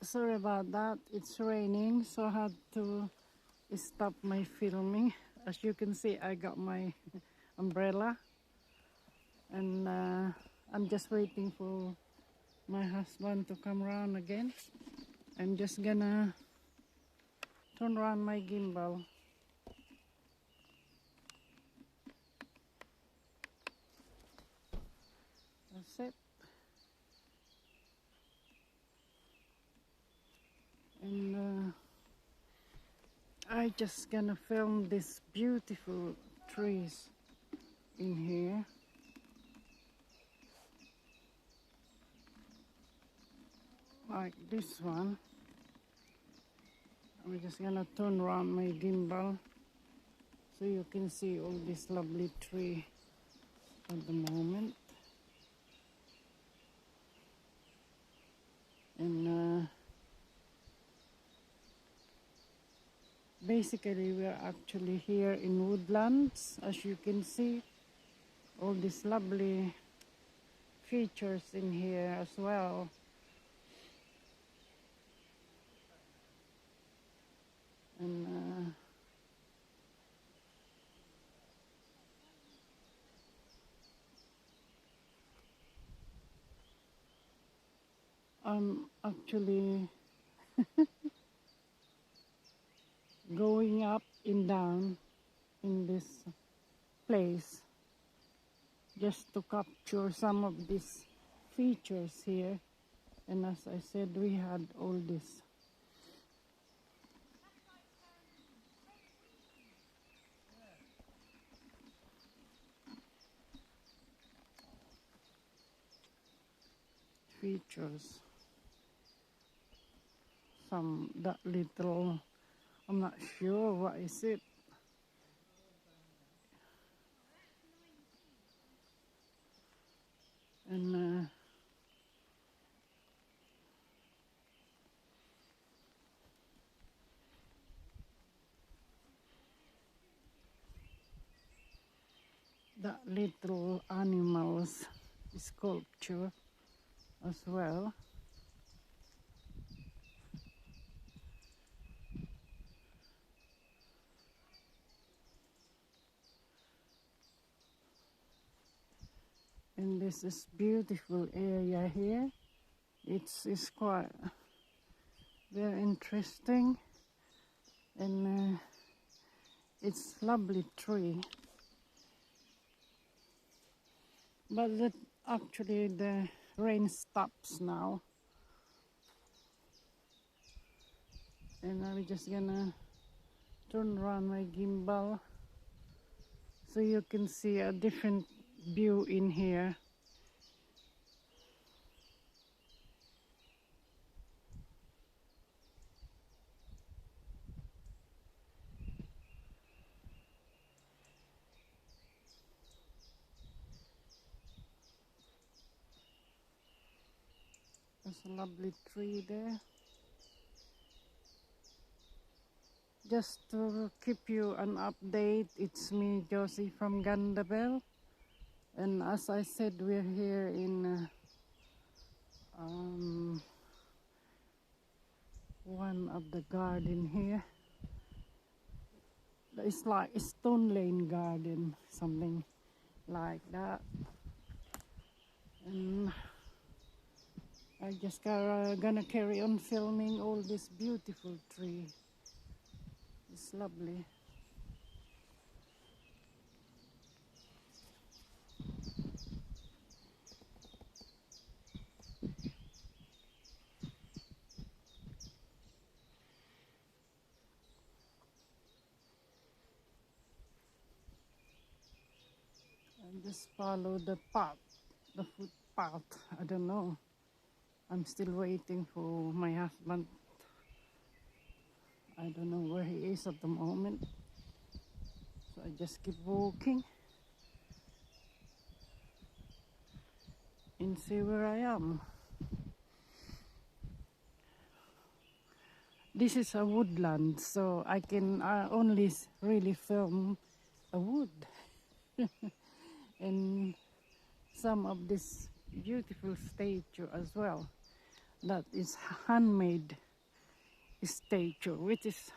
Sorry about that. It's raining, so I had to stop my filming. As you can see, I got my umbrella, and I'm just waiting for my husband to come around again. I'm just gonna turn around my gimbal. That's it. And I just gonna film these beautiful trees in here. Like this one. I'm just gonna turn around my gimbal so you can see all this lovely tree at the moment. And basically we're actually here in Woodlands. As you can see, all these lovely features in here as well. And I'm actually going up and down in this place just to capture some of these features here. And as I said, we had all this features. That little, I'm not sure what is it. And that little animals sculpture as well. And this is beautiful area here. It's quite very interesting, and it's lovely tree. But actually the rain stops now, and I'm just gonna turn around my gimbal so you can see a different view in here. There's a lovely tree there. Just to keep you an update, it's me, Josie from Gandabel. And as I said, we're here in one of the garden here. It's like a Stone Lane garden, something like that. And I just gonna carry on filming all this beautiful tree. It's lovely. And just follow the path, the footpath. I don't know. I'm still waiting for my husband. I don't know where he is at the moment. So I just keep walking and see where I am. This is a woodland, so I can only really film a wood. And some of this beautiful statue as well. that is handmade statue, which is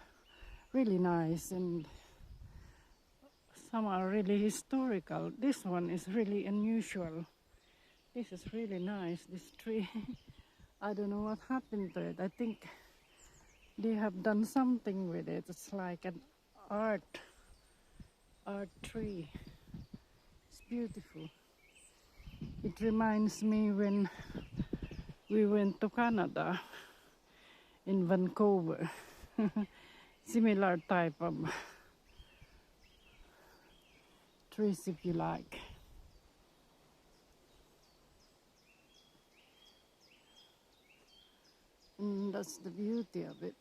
really nice, and some are really historical. This one is really unusual. This is really nice, this tree. I don't know what happened to it. I think they have done something with it. It's like an art tree. It's beautiful. It reminds me when we went to Canada in Vancouver. Similar type of trees, if you like. And that's the beauty of it.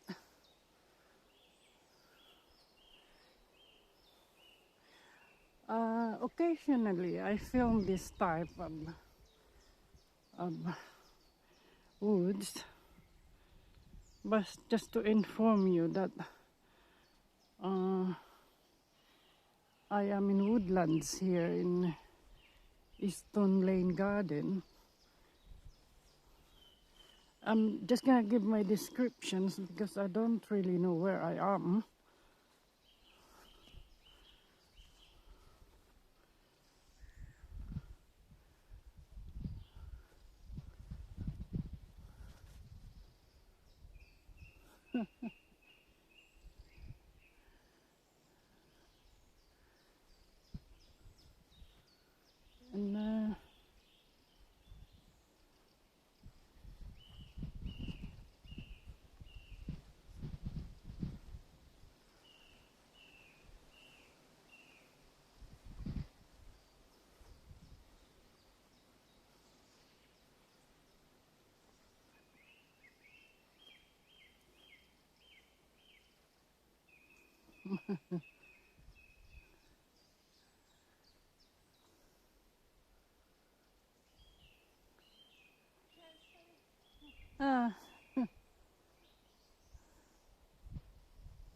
Occasionally I film this type of woods, but just to inform you that I am in Woodlands here in Easton Lane Garden. I'm just gonna give my descriptions because I don't really know where I am. And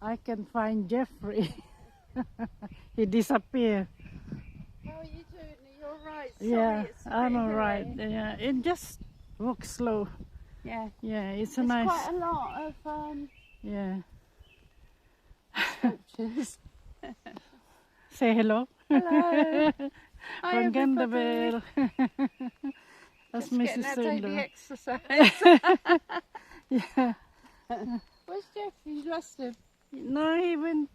I can find Jeffrey. He disappeared. How are you doing? Are you alright? Yeah, It's a I'm bit alright. hilly. Yeah, it just walks slow. Yeah. Yeah, it's a There's nice. quite a lot of Yeah. sculptures. Say hello. Hello. Hi From everybody. Gandavel. That's Just getting Mrs. our daily Sundar. exercise. Yeah. Where's Jeff? You lost him. No, he went.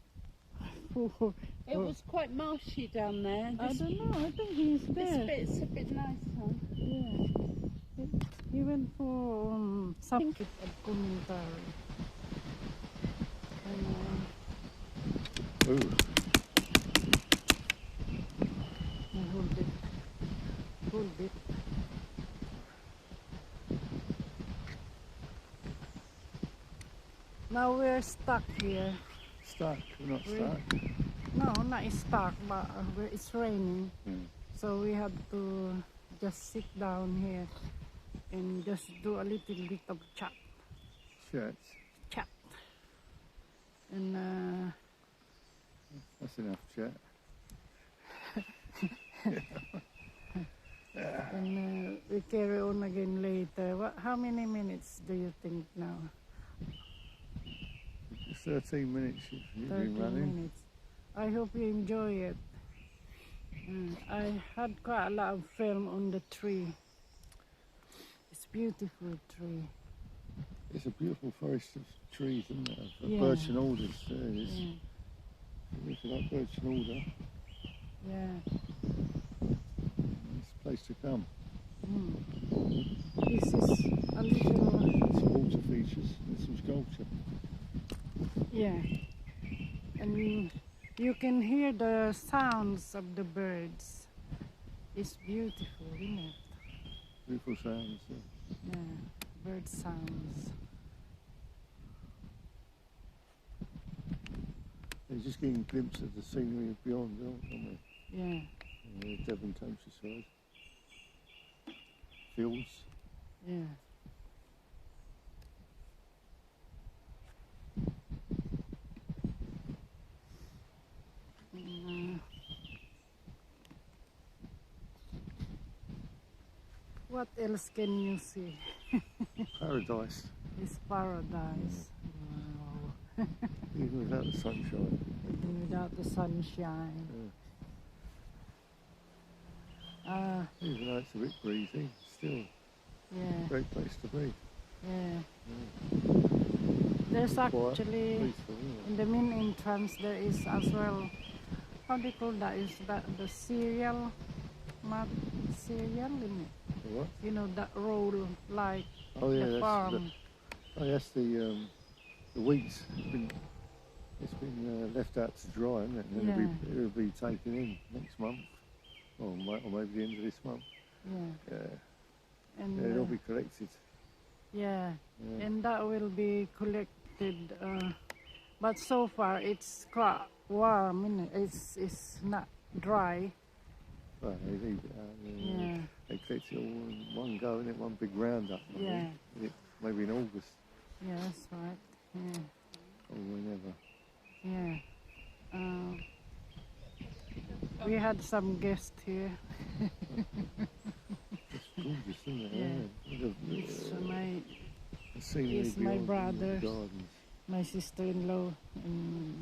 It was quite marshy down there. I don't know. I think he's This there. bit's a bit nicer. Yeah. He went for something of commentary. Ooh. Hold it. Now we're stuck here. Stuck. We're not stuck. No, not stuck, but it's raining. So we had to just sit down here and just do a little bit of chat. And That's enough chat. and we carry on again later. How many minutes do you think now? It's 13 minutes you've 13 been running. minutes. I hope you enjoy it. I had quite a lot of film on the tree. It's a beautiful tree. It's a beautiful forest of trees, isn't it? Of Yeah. birch and alders. There it is. Yeah. If you like birch and alder, Yeah. it's a place to come. This is a little, Some water features and some sculpture. yeah. And you can hear the sounds of the birds. It's beautiful, isn't it? Beautiful sounds. Yeah, bird sounds. You're just getting a glimpse of the scenery beyond, aren't we? Yeah. The Devon countryside. Fields. Yeah. What else can you see? Paradise, It's paradise. Wow. even without the sunshine. Even without the sunshine. Even though it's a bit breezy, still Yeah, a great place to be. yeah. There's Quiet, actually, peaceful, isn't in the main entrance, there is as well, how do you call that? Is that the cereal? Not cereal, isn't it? it? What? You know, that roll like Oh yeah, the farm. that's the wheat's been left out to dry, isn't it? And it'll be taken in next month, or maybe the end of this month. Yeah. Yeah, And it'll be collected. yeah, Yeah. and that will be collected. But so far it's quite warm, isn't it? It's not dry. Well, Yeah. they collect it all in one go, and it one big roundup. I Yeah. think. Maybe in August Yeah, that's right. Yeah. or whenever. Yeah. We had some guests here. It's gorgeous, isn't it? Yeah. It's The scenery it's my beyond brothers. the gardens. my sister-in-law, and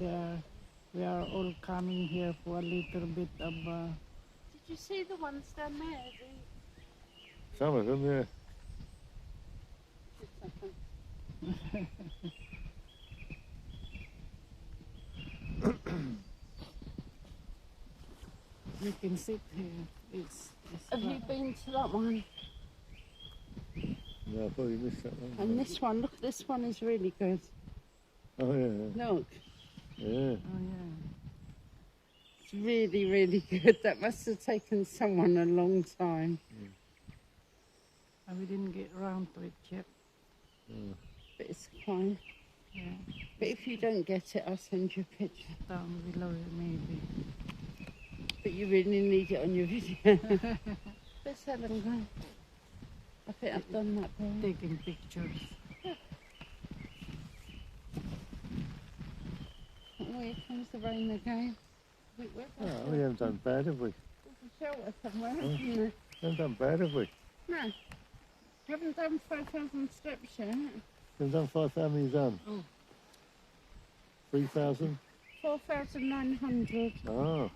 we are all coming here for a little bit of. Did you see the ones down there? Some of them, yeah. You can sit here. It's Have you been to that one? No, I probably missed that one. And this one, look, this one is really good. Oh yeah, Look, yeah. Oh yeah. it's really, really good. That must have taken someone a long time. And we didn't get around to it yet. But it's fine. Yeah. But if you don't get it, I'll send you a picture. Down below maybe. But you really need it on your video. Let's have a go. I think I've done that before. Taking pictures. Oh, here comes the rain again. Wait, where's that Oh, we haven't done bad, have we? There's a shelter somewhere, isn't there? We haven't done bad, have we? No. Haven't done 5,000 steps yet. We haven't done 5,000, how many you done? Oh. 3,000? 4,900. Oh.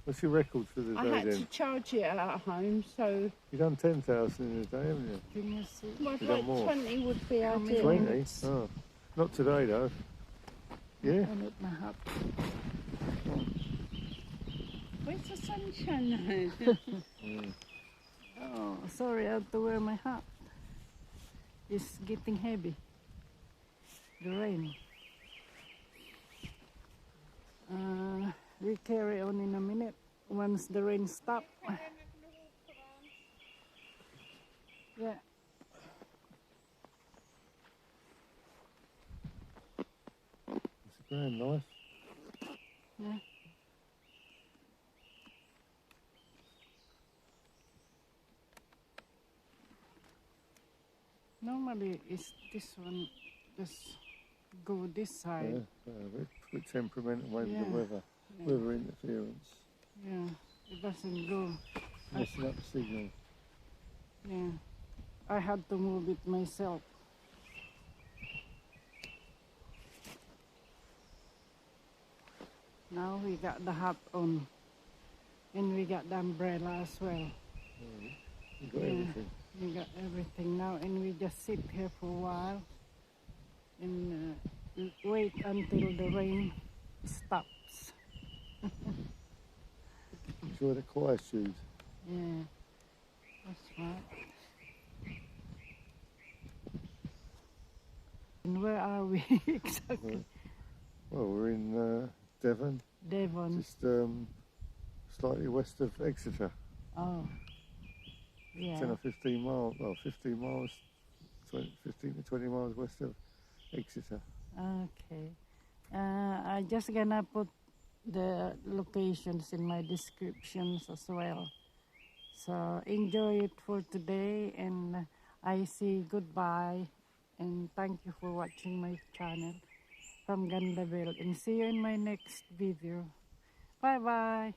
What's your record for the I day had then? to charge it at home, so You've done 10,000 in a day, haven't you? Can you see? well, You like done more? 20 would be How many ideal. 20? minutes? Oh. Not today though. Yeah? And it my hat. Where's the sunshine now? Oh, sorry, I have to wear my hat. It's getting heavy. The rain. We carry on in a minute once the rain stops. Yeah. It's a grand knife. Yeah. Normally, it's this one just go this side. Yeah, a bit temperamental, maybe Yeah. the weather. Yeah. Weather interference. Yeah, it doesn't go. Messing up the signal. Yeah, I had to move it myself. Now we got the hat on, and we got the umbrella as well. You've got Yeah. everything. We got everything now, and we just sit here for a while and wait until the rain stops. Enjoy the quietude. Yeah, that's right. And where are we exactly? Well, we're in Devon, Devon. just slightly west of Exeter. Oh, yeah. 10 or 15 miles, well, 15 miles, 15 to 20 miles west of Exeter. Okay. I just gonna put the locations in my descriptions as well. So enjoy it for today, and I say goodbye and thank you for watching my channel from Gandabel, and see you in my next video. Bye bye.